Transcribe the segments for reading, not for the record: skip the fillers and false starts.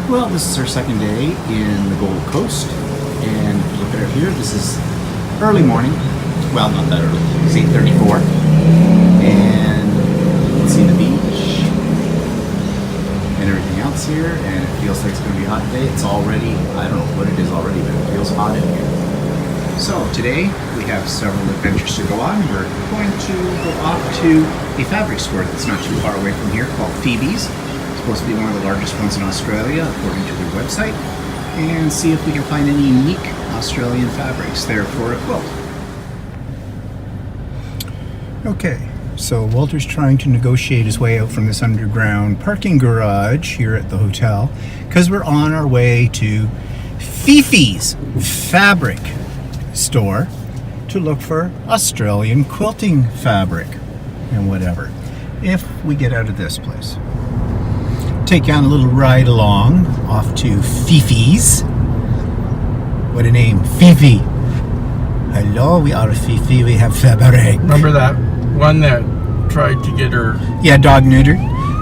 Well, this is our second day in the Gold Coast, and if you look at it here, this is early morning. Well, not that early. It's 8:34, and you can see the beach and everything else here. And it feels like it's going to be a hot day. It's already, I don't know what it is already, but it feels hot in here. So today we have several adventures to go on. We're going to go off to a fabric store that's not too far away from here called Phoebe's. Supposed to be one of the largest ones in Australia according to their website, and see if we can find any unique Australian fabrics there for a quilt. Okay, so Walter's trying to negotiate his way out from this underground parking garage here at the hotel because we're on our way to Fifi's fabric store to look for Australian quilting fabric and whatever, if we get out of this place. Take on a little ride along off to Fifi's. What a name, Fifi. Hello, we are Fifi, we have fabric. Remember that one that tried to get her... Yeah, dog neuter.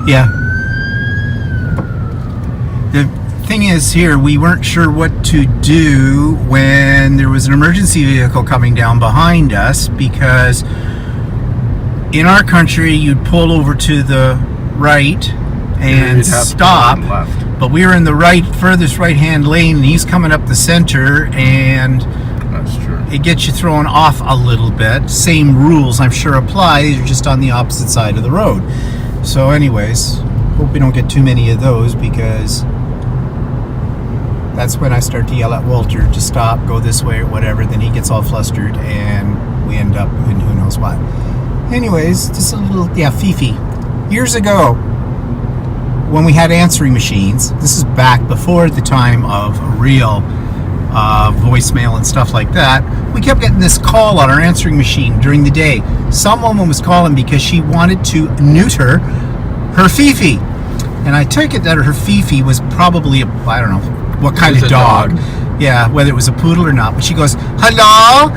Yeah. The thing is here, we weren't sure what to do when there was an emergency vehicle coming down behind us, because in our country you'd pull over to the right and stop, but we were in the furthest right-hand lane, and he's coming up the center, and That's true. it gets you thrown off a little bit. Same rules, I'm sure, apply. These are just on the opposite side of the road. So anyways, hope we don't get too many of those, because that's when I start to yell at Walter to stop, go this way or whatever. Then he gets all flustered, and we end up in who knows what. Anyways, just a little, Fifi. Years ago, when we had answering machines, this is back before the time of real voicemail and stuff like that, we kept getting this call on our answering machine during the day. Some woman was calling because she wanted to neuter her Fifi. And I took it that her Fifi was probably I don't know what kind of dog. Yeah, whether it was a poodle or not. But she goes, "Hello,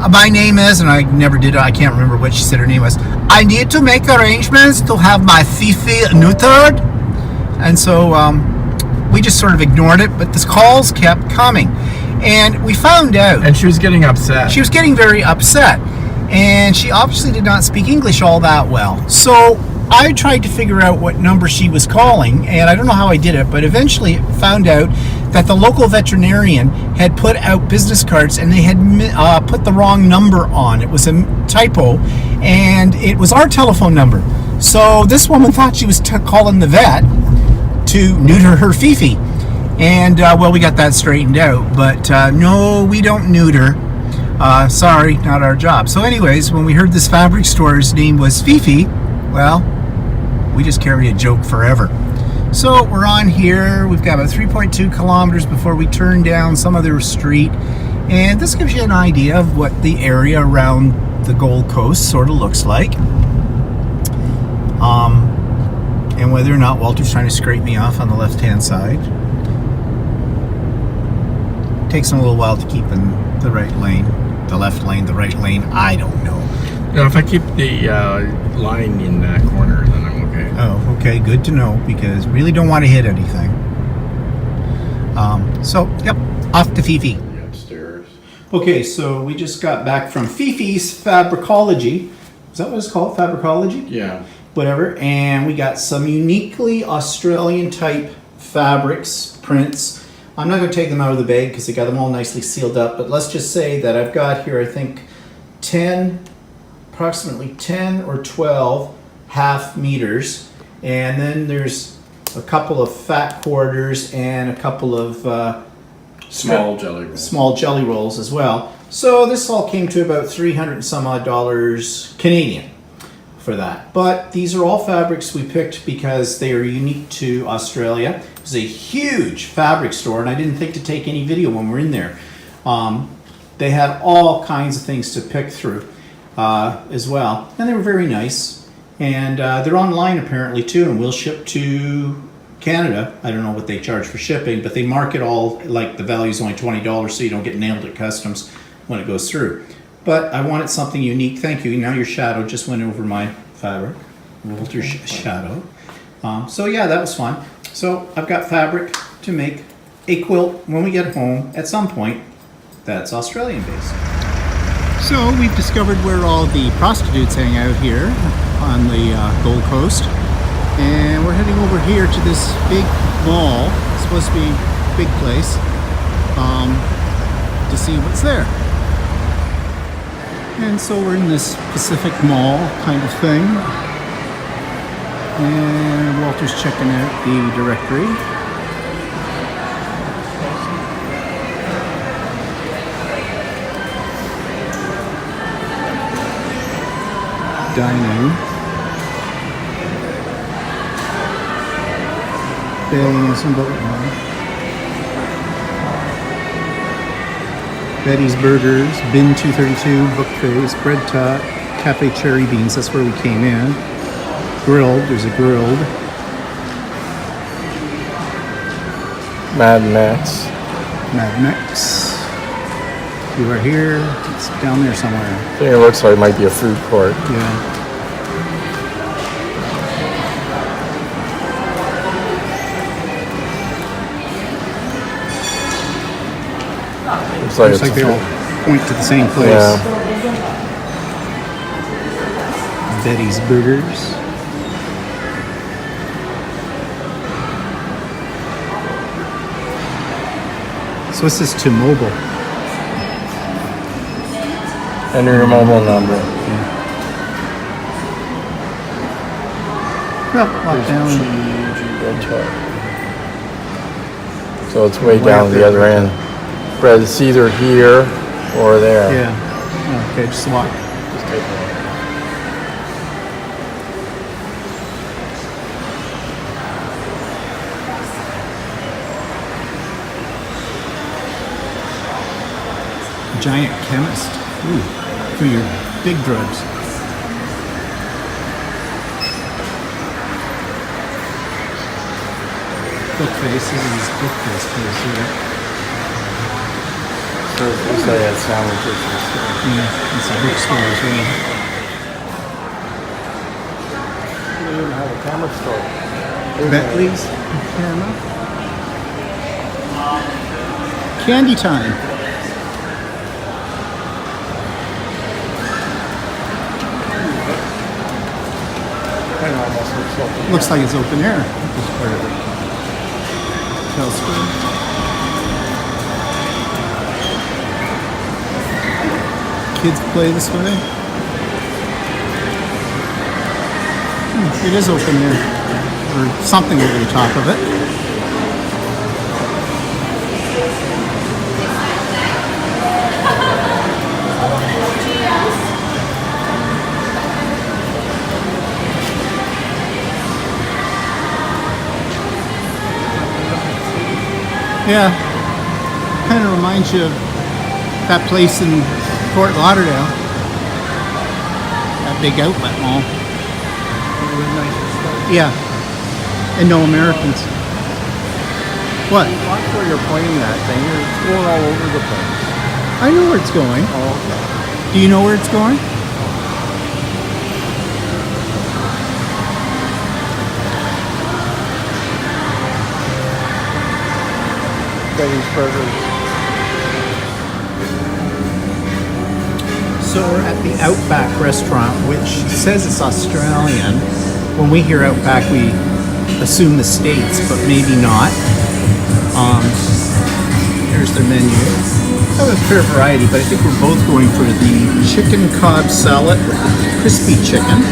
my name is," and I can't remember what she said her name was. "I need to make arrangements to have my Fifi neutered." And so we just sort of ignored it, but the calls kept coming. And we found out... And she was getting upset. She was getting very upset. And she obviously did not speak English all that well. So I tried to figure out what number she was calling, and I don't know how I did it, but eventually found out that the local veterinarian had put out business cards, and they had put the wrong number on. It was a typo, and it was our telephone number. So this woman thought she was calling the vet to neuter her Fifi, and well, we got that straightened out, but no, we don't neuter. Sorry, not our job. So anyways, when we heard this fabric store's name was Fifi, well, we just carry a joke forever. So we're on here, we've got about 3.2 kilometers before we turn down some other street, and this gives you an idea of what the area around the Gold Coast sort of looks like. And whether or not Walter's trying to scrape me off on the left-hand side. Takes him a little while to keep in the right lane, the left lane, the right lane, I don't know. Now, if I keep the line in that corner, then I'm okay. Oh, okay, good to know, because really don't want to hit anything. So, yep, off to Fifi. Upstairs. Okay, so we just got back from Fifi's Fabricology. Is that what it's called? Fabricology? Yeah. Whatever, and we got some uniquely Australian type fabrics, prints. I'm not going to take them out of the bag because they got them all nicely sealed up, but let's just say that I've got here, I think, approximately 10 or 12 half meters, and then there's a couple of fat quarters and a couple of Small jelly rolls as well. So this all came to about $300 and some odd Canadian for that. But these are all fabrics we picked because they are unique to Australia. It was a huge fabric store, and I didn't think to take any video when we were in there. They had all kinds of things to pick through as well, and they were very nice. And they're online apparently too, and we'll ship to Canada. I don't know what they charge for shipping, but they mark it all like the value is only $20, so you don't get nailed at customs when it goes through. But I wanted something unique. Thank you. Now your shadow just went over my fabric. Walter's shadow. So yeah, that was fun. So I've got fabric to make a quilt when we get home at some point that's Australian based. So we've discovered where all the prostitutes hang out here on the Gold Coast. And we're heading over here to this big mall. It's supposed to be a big place to see what's there. And so we're in this Pacific Mall kind of thing. And Walter's checking out the directory. Dining. Bailey some boat. Betty's Burgers, Bin 232, Bookface, Bread Tot, Cafe Cherry Beans, that's where we came in. Grilled, there's a grilled. Mad Max. Mad Max. You are here, it's down there somewhere. I think it looks like it might be a food court. Yeah. Looks like Looks like they all point to the same place. Yeah. Betty's Burgers. So what's this to mobile? Enter your mobile number. Well, lock down. So it's way Way down up the there. other end. Bread, it's either here or there. Yeah. Okay, just walk. Just take it. Giant chemist. Ooh, for your big drugs. Bookface. This is his Bookface place here. So looks like that sandwiches and stuff. Yeah, it's a bookstore as well. They even have a camera store. Bentley's camera. Candy time. Kind of almost looks open. Looks like it's open air. This part of it. Telescope. Kids play this way. It is open air. Or something over the top of it. Yeah, kind of reminds you of that place in Fort Lauderdale, that big outlet mall. Yeah, and no Americans. What? Watch where you're pointing that thing. It's going all over the place. I know where it's going. Oh, okay. Do you know where it's going? Betty's Burgers. So we're at the Outback restaurant, which says it's Australian. When we hear Outback, we assume the States, but maybe not. Here's their menu. I have a fair variety, but I think we're both going for the chicken Cobb salad with the crispy chicken.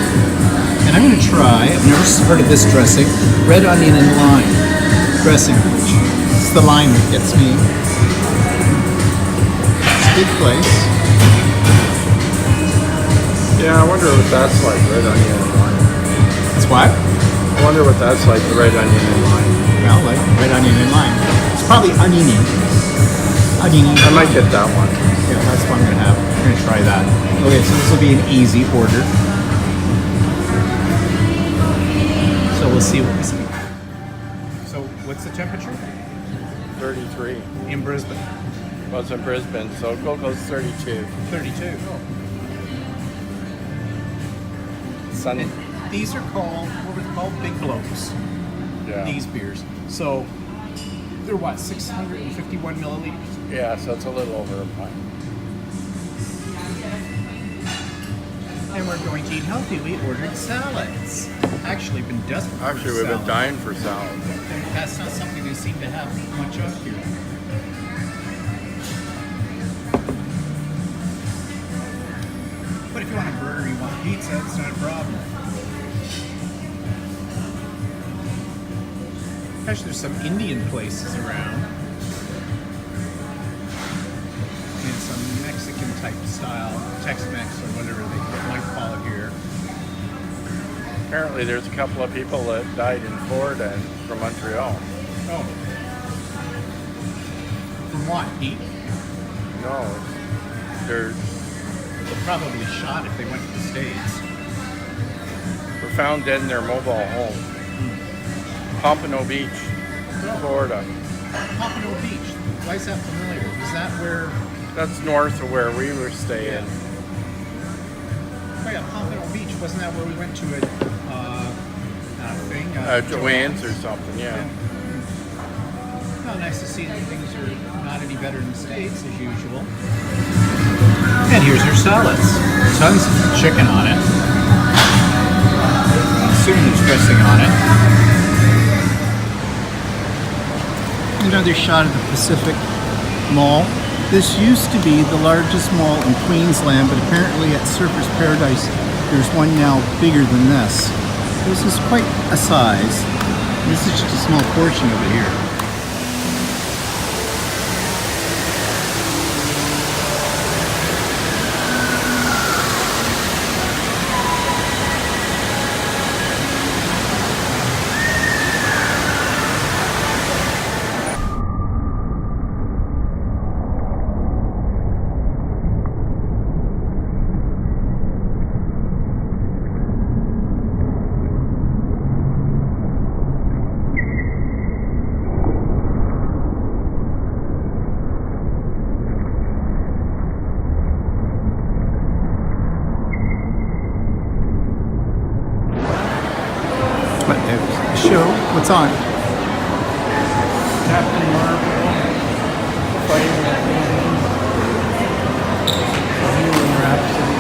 And I'm going to try, I've never heard of this dressing, red onion and lime dressing. It's the lime that gets me. It's a good place. Yeah, I wonder what that's like, red onion and lime. It's what? I wonder what that's like, the red onion and lime. Well, like red onion and lime. It's probably oniony. Oniony. I might get that one. Yeah, that's what I'm gonna have. I'm gonna try that. Okay, so this will be an easy order. So we'll see what we see. So what's the temperature 33. in Brisbane? Well, it's in Brisbane, so Gold Coast 32. 32. Sunny. And these are called, what were they called? Big Blokes. Yeah. These beers. So They're what, 651 milliliters? Yeah, so it's a little over a pint. And we're going to eat healthy. We ordered salads. Actually, been desperate Actually, for we've been salad. dying for salad. That's not something they seem to have much of here. But if you want a burger, you want pizza, it's not a problem. Actually, there's some Indian places around. And some Mexican type style, Tex-Mex or whatever they might call it here. Apparently, there's a couple of people that died in Florida and from Montreal. Oh. From what? Heat? No, they're Probably shot if they went to the States. were found dead in their mobile home. Pompano Beach, Florida. Pompano Beach. Why is that familiar? Is that where... That's north of where we were staying. Oh yeah, Pompano Beach. Wasn't that where we went to a thing? Joanne's or something, yeah. Oh, nice to see that things are not any better in the States as usual. And here's your salads. Tons of chicken on it. Soon there's dressing on it. Another shot of the Pacific Mall. This used to be the largest mall in Queensland, but apparently at Surfers Paradise there's one now bigger than this. This is quite a size. This is just a small portion of it here. Show. What's on? Captain Marvel fighting Bohemian Rhapsody.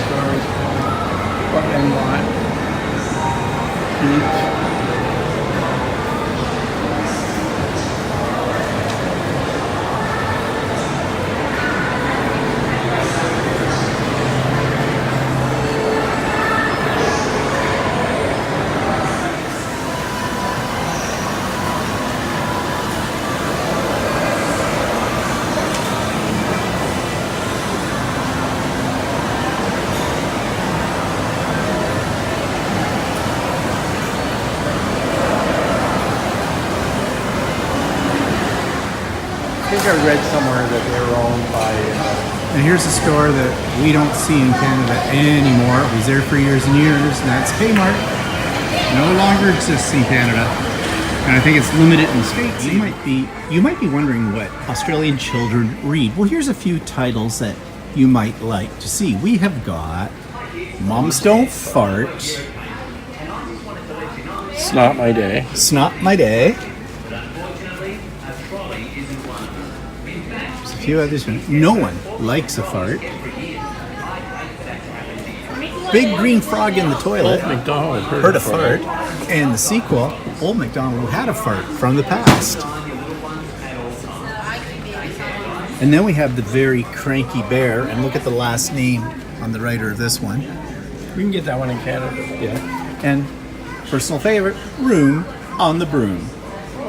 Stars, what and what? Beach. I think I read somewhere that they were owned by. And here's a store that we don't see in Canada anymore. It was there for years and years, and that's Kmart. No longer exists in Canada, and I think it's limited in the States. You might be wondering what Australian children read. Well, here's a few titles that you might like to see. We have got Moms Don't Fart, It's not my day. Snot My Day. There's a few others. No One Likes a Fart. Big Green Frog in the Toilet. Old MacDonald Heard a Fart. And the sequel, Old MacDonald Who Had a Fart from the Past. And then we have the Very Cranky Bear, and look at the last name on the writer of this one. We can get that one in Canada. Yeah. And personal favorite, Room on the Broom.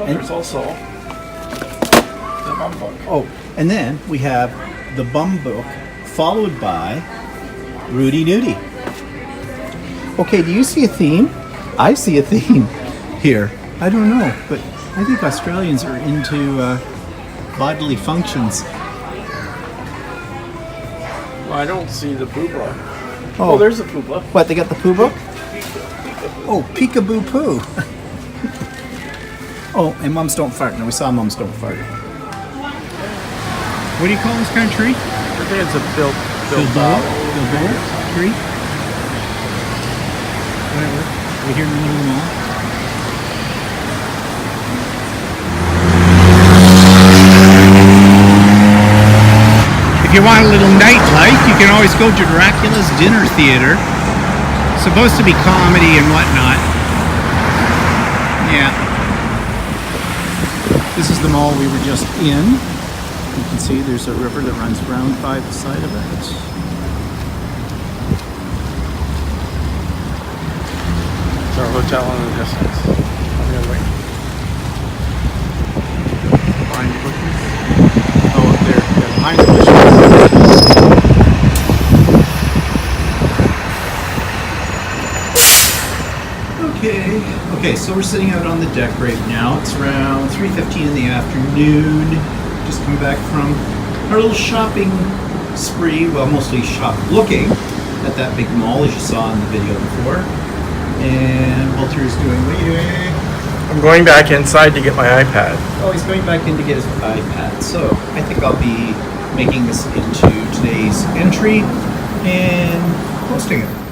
And there's also the Bum Book. Oh, and then we have the Bum Book, followed by Rudy Nudie. Okay, do you see a theme? I see a theme here. I don't know, but I think Australians are into bodily functions. Well, I don't see the poobah. Oh, There's the poobah. what, they got the poo book? Oh, Peekaboo Poo. Oh, and Mums Don't Fart. No, we saw Mums Don't Fart. What do you call this country? I think it's a Bilbao. Bilbao tree. whatever. We're here in the middle of the mall. If you want a little nightlife, you can always go to Dracula's Dinner Theater. Supposed to be comedy and whatnot. Yeah. This is the mall we were just in. You can see there's a river that runs around by the side of it. It's our hotel in the distance. On the other way. Behind the bushes. Oh, up there, yeah, behind the bushes. Okay, so we're sitting out on the deck right now. It's around 3:15 in the afternoon. Just come back from our little shopping spree. Well, mostly looking at that big mall as you saw in the video before. And Walter's doing, what are you doing? I'm going back inside to get my iPad. Oh, he's going back in to get his iPad. So I think I'll be making this into today's entry and posting it.